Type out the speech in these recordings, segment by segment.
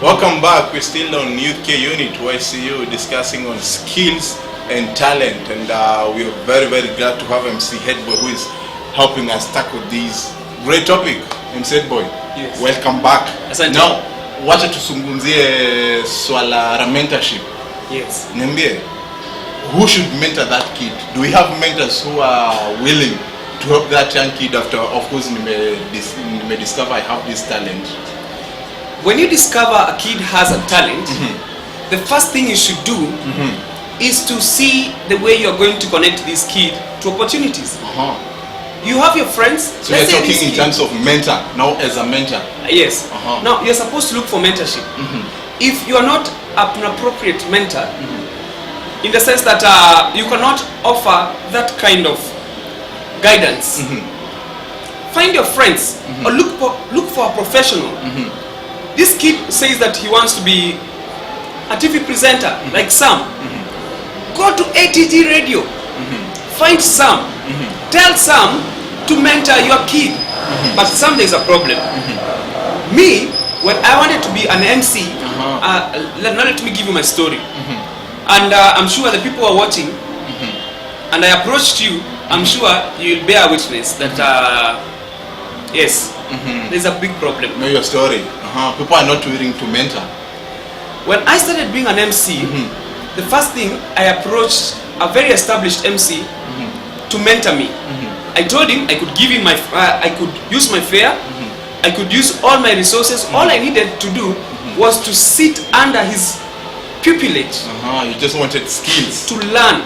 Welcome back. We're still on Youth K Unit YCU discussing on skills and talent, and we are very glad to have MC Headboy who is helping us tackle this great topic. MC Headboy, yes. Welcome back. Asante. Now, wacha tusungumzie swala la mentorship. Yes. Niambie, who should mentor that kid? Do we have mentors who are willing to help that young kid after, of course, you may discover I have this talent? When you discover a kid has a talent, the first thing you should do is to see the way you're going to connect this kid to opportunities. You have your friends. So you're talking in terms of mentor, now as a mentor. Yes. Now you're supposed to look for mentorship. If you are not an appropriate mentor, in the sense that you cannot offer that kind of guidance, find your friends or look for a professional. This kid says that he wants to be a TV presenter like Sam. Go to ATG radio. Find Sam. Tell Sam to mentor your kid. But Sam, there's a problem. Me, when I wanted to be an MC, now let me give you my story. And I'm sure the people are watching, and I approached you, I'm sure you'll bear witness that yes, there's a big problem. Know your story. People are not willing to mentor. When I started being an MC, the first thing I approached a very established MC to mentor me. I told him I could give him my, I could use my fare, I could use all my resources. All I needed to do was to sit under his pupillage. You just wanted skills to learn.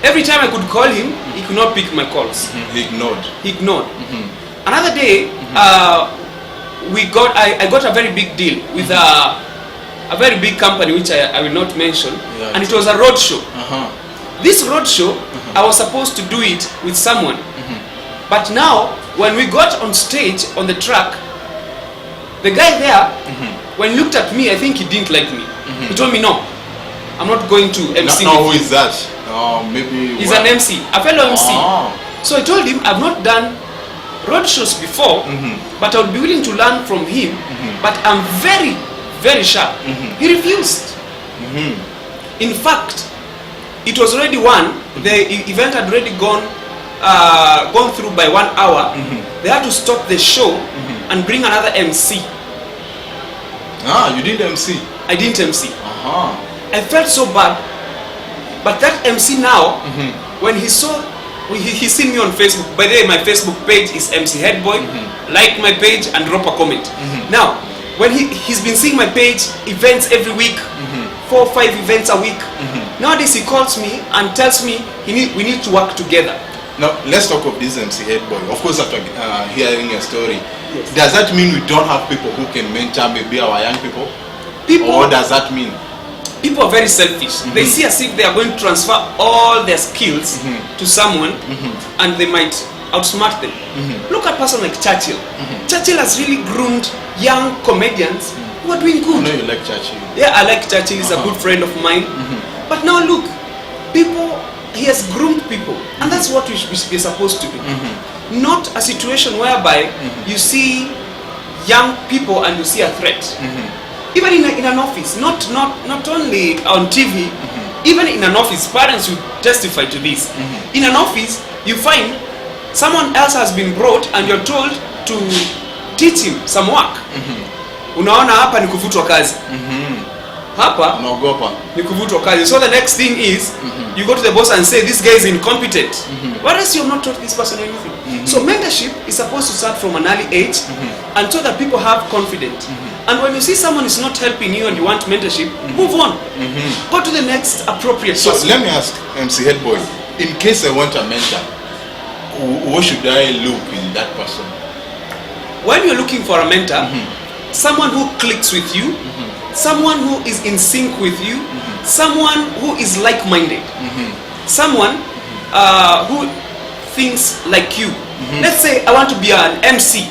Every time I could call him, he could not pick my calls. He ignored. He ignored. Another day, I got a very big deal with a very big company which I will not mention, and it was a road show. This road show, I was supposed to do it with someone, but now when we got on stage on the track, the guy there, when he looked at me, I think he didn't like me. He told me, no, I'm not going to MC. Now who is that? Maybe he's an MC, a fellow MC. So I told him I've not done road shows before, but I would be willing to learn from him, but I'm very sharp. He refused. In fact, it was already one. The event had already gone through by 1 hour. They had to stop the show and bring another MC. You didn't MC? I didn't MC. I felt so bad. But that MC now, when he saw, he seen me on Facebook. By the way, my Facebook page is MC Headboy. Like my page and drop a comment. Now, when he's been seeing my page, events every week, 4 or 5 events a week. Nowadays he calls me and tells me we need to work together. Now let's talk of this MC Headboy. Of course, after hearing your story, yes. Does that mean we don't have people who can mentor maybe our young people? Or what does that mean? People are very selfish. They see as if they are going to transfer all their skills to someone, and they might outsmart them. Look at a person like Churchill. Churchill has really groomed young comedians who are doing good. I know you like Churchill. Yeah, I like Churchill. He's a good friend of mine. But now look, he has groomed people, and that's what we're supposed to do. Not a situation whereby you see young people and you see a threat. Even in an office, not only on TV, even in an office, parents will testify to this. In an office, you find someone else has been brought and you're told to teach him some work. Unaona hapa ni kuvutwa kazi. Hapa ni kuvutwa kazi. So the next thing is you go to the boss and say this guy is incompetent. What else you have not taught this person anything? So mentorship is supposed to start from an early age, and so that people have confidence. And when you see someone is not helping you and you want mentorship, move on. Go to the next appropriate person. So let me ask MC Headboy, in case I want a mentor, what should I look in that person? When you're looking for a mentor, someone who clicks with you, someone who is in sync with you, someone who is like-minded, someone who thinks like you. Let's say I want to be an MC.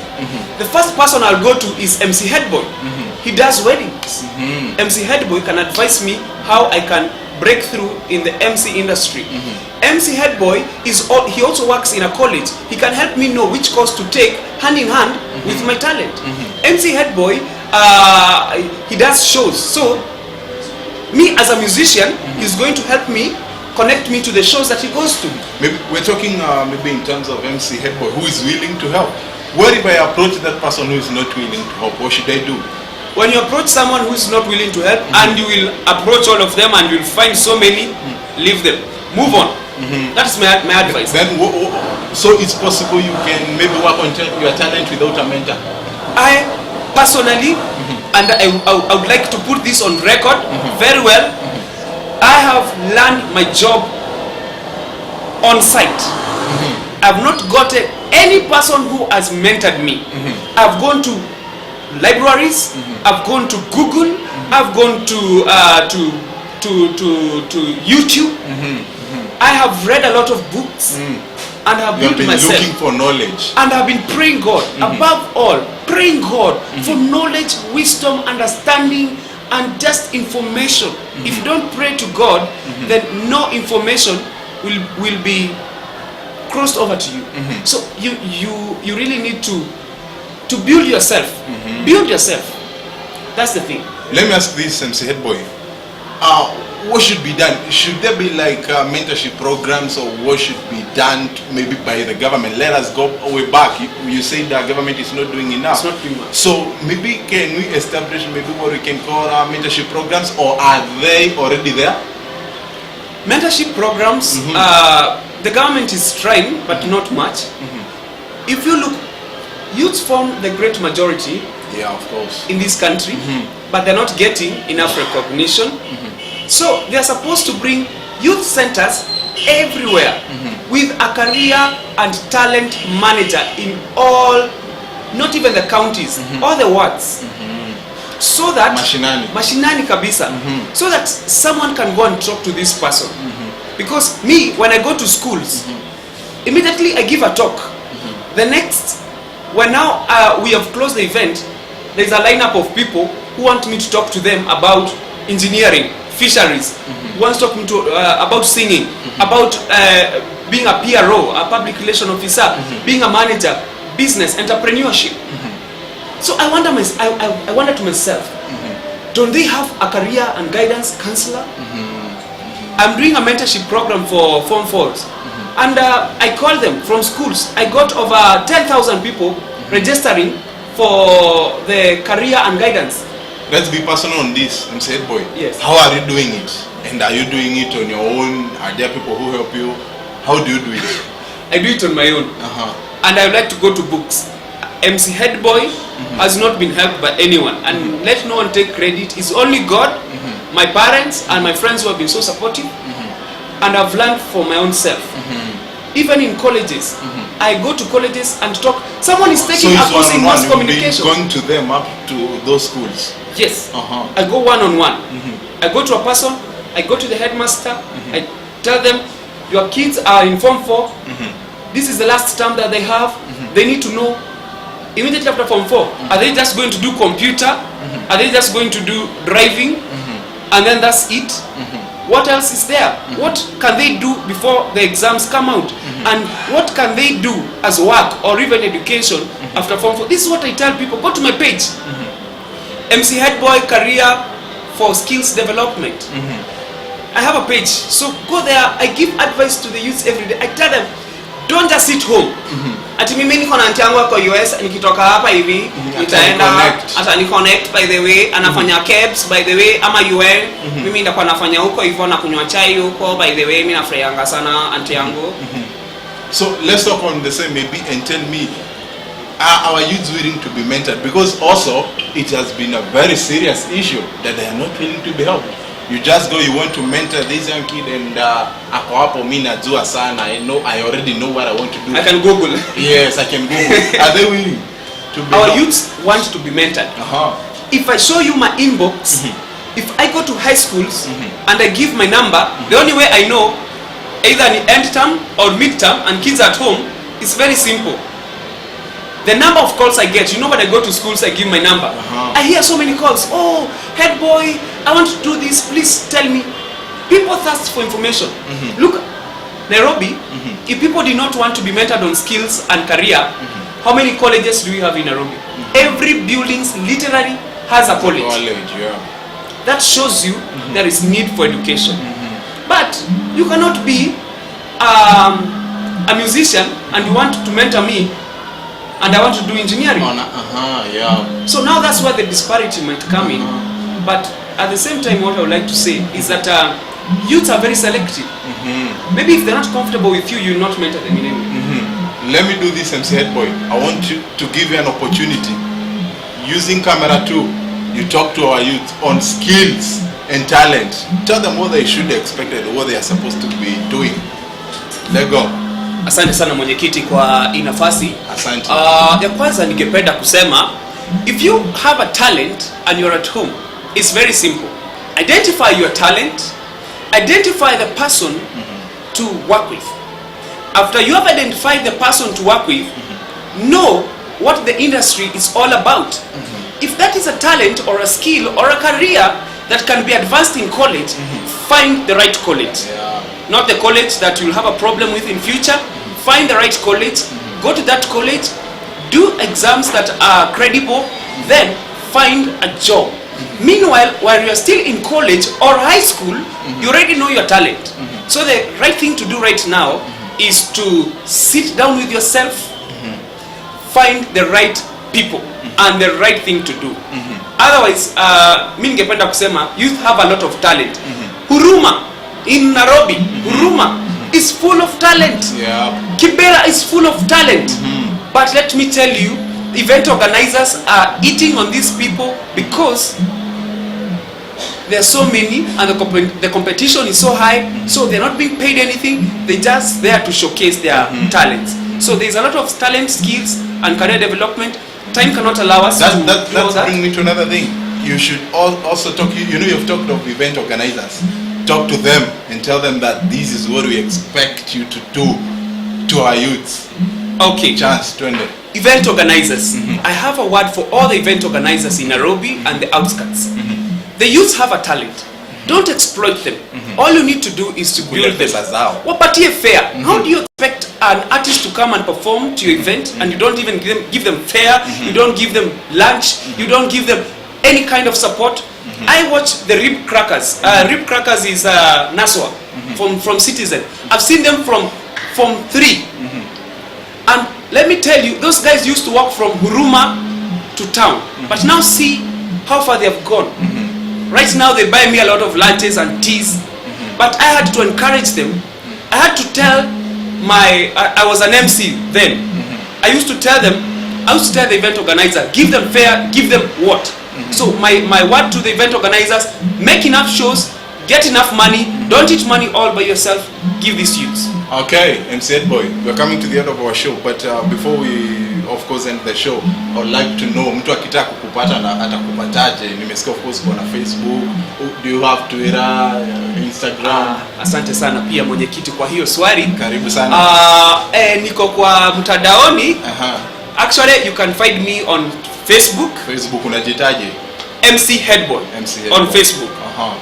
The first person I'll go to is MC Headboy. He does weddings. MC Headboy can advise me how I can break through in the MC industry. MC Headboy he also works in a college. He can help me know which course to take hand in hand with my talent. MC Headboy he does shows. So me as a musician, he's going to help me, connect me to the shows that he goes to. Maybe we're talking maybe in terms of MC Headboy, who is willing to help. What if I approach that person who is not willing to help? What should I do? When you approach someone who is not willing to help, and you will approach all of them and you'll find so many, leave them. Move on. That's my advice. Then, so it's possible you can maybe work on your talent without a mentor? I personally, and I would like to put this on record very well, I have learned my job on site. I've not got any person who has mentored me. I've gone to libraries, I've gone to Google, I've gone to YouTube. I have read a lot of books and have built myself. Looking for knowledge. And I've been praying God, above all, praying God for knowledge, wisdom, understanding, and just information. If you don't pray to God, then no information will be crossed over to you. So you really need to build yourself. Build yourself. That's the thing. Let me ask this, MC Headboy. What should be done? Should there be like mentorship programs, or what should be done maybe by the government? Let us go way back. You say the government is not doing enough. It's not doing much. So maybe can we establish maybe what we can call mentorship programs, or are they already there? Mentorship programs, the government is trying, but not much. If you look, youths form the great majority of course, in this country, but they're not getting enough recognition. So they're supposed to bring youth centers everywhere with a career and talent manager in all, not even the counties, all the wards. So that mashinani kabisa, so that someone can go and talk to this person. Because me, when I go to schools, immediately I give a talk. The next, when now we have closed the event, there's a lineup of people who want me to talk to them about engineering, fisheries, wants to talk to about singing, about being a PRO, a public relation officer, being a manager, business, entrepreneurship. So I wonder to myself, don't they have a career and guidance counselor? I'm doing a mentorship program for Form 4s, and I call them from schools. I got over 10,000 people registering for the career and guidance. Let's be personal on this, MC Headboy. Yes. How are you doing it? And are you doing it on your own? Are there people who help you? How do you do it? I do it on my own. And I would like to go to books. MC Headboy has not been helped by anyone. And let no one take credit. It's only God, my parents, and my friends who have been so supportive. And I've learned for my own self. Even in colleges, I go to colleges and talk. Someone is taking a course in mass communication. Going to them up to those schools. Yes. I go one-on-one. I go to a person, I go to the headmaster, I tell them, your kids are in Form 4, this is the last term that they have, they need to know, immediately after Form 4, are they just going to do computer, are they just going to do driving, and then that's it? What else is there? What can they do before the exams come out? And what can they do as work or even education after Form 4? This is what I tell people. Go to my page. MC Headboy Career for Skills Development. I have a page. So go there. I give advice to the youths every day. I tell them, don't just sit home. Ati mimi niko na aunti yangu kwa US, nikitoka hapa hivi nitaenda hata ni connect by the way, anafanya cabs by the way, ama UN mimi ndakuwa nafanya huko hivyo na kunywa chai huko by the way, mimi nafurahianga sana aunti yangu. So let's talk on the same maybe and tell me, are our youths willing to be mentored? Because also it has been a very serious issue that they are not willing to be helped. You just go, you want to mentor this young kid, and ako hapo mimi najua sana, I already know what I want to do. I can Google. Yes, I can Google. Are they willing to be Our helped? youths want to be mentored. If I show you my inbox, if I go to high schools and I give my number, the only way I know either an end term or mid-term and kids at home is very simple. The number of calls I get, you know, when I go to schools, I give my number. I hear so many calls. Oh, Headboy, I want to do this. Please tell me. People thirst for information. Look, Nairobi, if people did not want to be mentored on skills and career, how many colleges do we have in Nairobi? Every building literally has a college. Yeah. That shows you there is need for education. But you cannot be a musician and you want to mentor me and I want to do engineering. Yeah. So now that's where the disparity might come in. But at the same time, what I would like to say is that youths are very selective. Maybe if they're not comfortable with you, you will not mentor them in any way. Let me do this, MC Headboy. I want you to give you an opportunity. Using camera 2, you talk to our youth on skills and talent. Tell them what they should expect and what they are supposed to be doing. Let go. Asante sana mwenyekiti kwa hii nafasi. Asante. Ya kwanza ningependa kusema, if you have a talent and you're at home, it's very simple. Identify your talent, identify the person to work with. After you have identified the person to work with, know what the industry is all about. If that is a talent or a skill or a career that can be advanced in college, find the right college. Not the college that you'll have a problem with in future. Find the right college, go to that college, do exams that are credible, then find a job. Meanwhile, while you are still in college or high school, you already know your talent. So the right thing to do right now is to sit down with yourself, find the right people and the right thing to do. Otherwise, mimi ningependa kusema youth have a lot of talent. Huruma in Nairobi, Huruma is full of talent. Kibera is full of talent. But let me tell you, event organizers are eating on these people because there are so many and the competition is so high, so they're not being paid anything. They're just there to showcase their talents. So there's a lot of talent, skills and career development. Time cannot allow us that brings me to another thing. You should also talk, you know, you've talked of event organizers. Talk to them and tell them that this is what we expect you to do to our youths. Okay. Chance, 20. Event organizers. I have a word for all the event organizers in Nairobi and the outskirts. The youths have a talent. Don't exploit them. All you need to do is to build them. Wapatie fair. How do you expect an artist to come and perform to your event and you don't even give them fare, you don't give them lunch, you don't give them any kind of support? I watch the Rib Crackers. Rib Crackers is Naswa from Citizen. I've seen them from 3. And let me tell you, those guys used to walk from Huruma to town. But now see how far they have gone. Right now they buy me a lot of lattes and teas. But I had to encourage them. I had to tell I was an MC then. I used to tell the event organizer, give them fare, give them what? So my word to the event organizers, make enough shows, get enough money, don't eat money all by yourself, give these youths. Okay, MC Headboy, we're coming to the end of our show, but before we of course end the show, I would like to know, mtu akitaka kukupata na atakupataje? Nimesikia of course kuna Facebook, do you have Twitter, Instagram? Asante sana pia mwenyekiti kwa hiyo swali. Karibu sana. Niko kwa mtandaoni. Actually you can find me on Facebook. Facebook unajitaje? MC Headboy. On Facebook.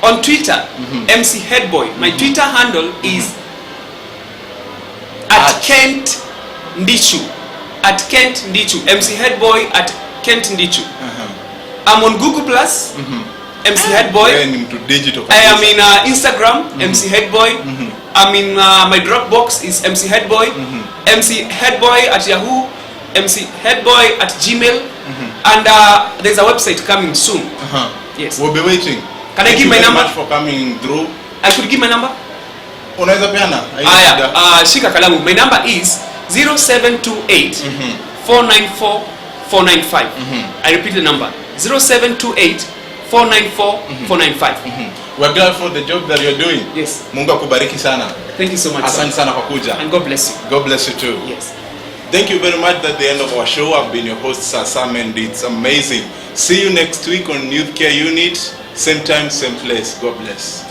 On Twitter, MC Headboy. My Twitter handle is @Kent Ndichu. @Kent Ndichu. MC Headboy @Kent Ndichu. I'm on Google Plus. MC Headboy. I am in Instagram. MC Headboy. I'm in my Dropbox is MC Headboy. MC Headboy @Yahoo. MC Headboy @Gmail. And there's a website coming soon. Yes. We'll be waiting. Can I give my number? Thank you very much for coming through. I could give my number. Unaweza peana? Shika kalamu. My number is 0728 494 495. I repeat the number. 0728 494 495. We're glad for the job that you're doing. Yes. Mungu akubariki sana. Thank you so much. Asante sana kwa kuja. And God bless you. God bless you too. Yes. Thank you very much. That's the end of our show. I've been your host, Sir Sam, and it's amazing. See you next week on Youth Care Unit. Same time, same place. God bless.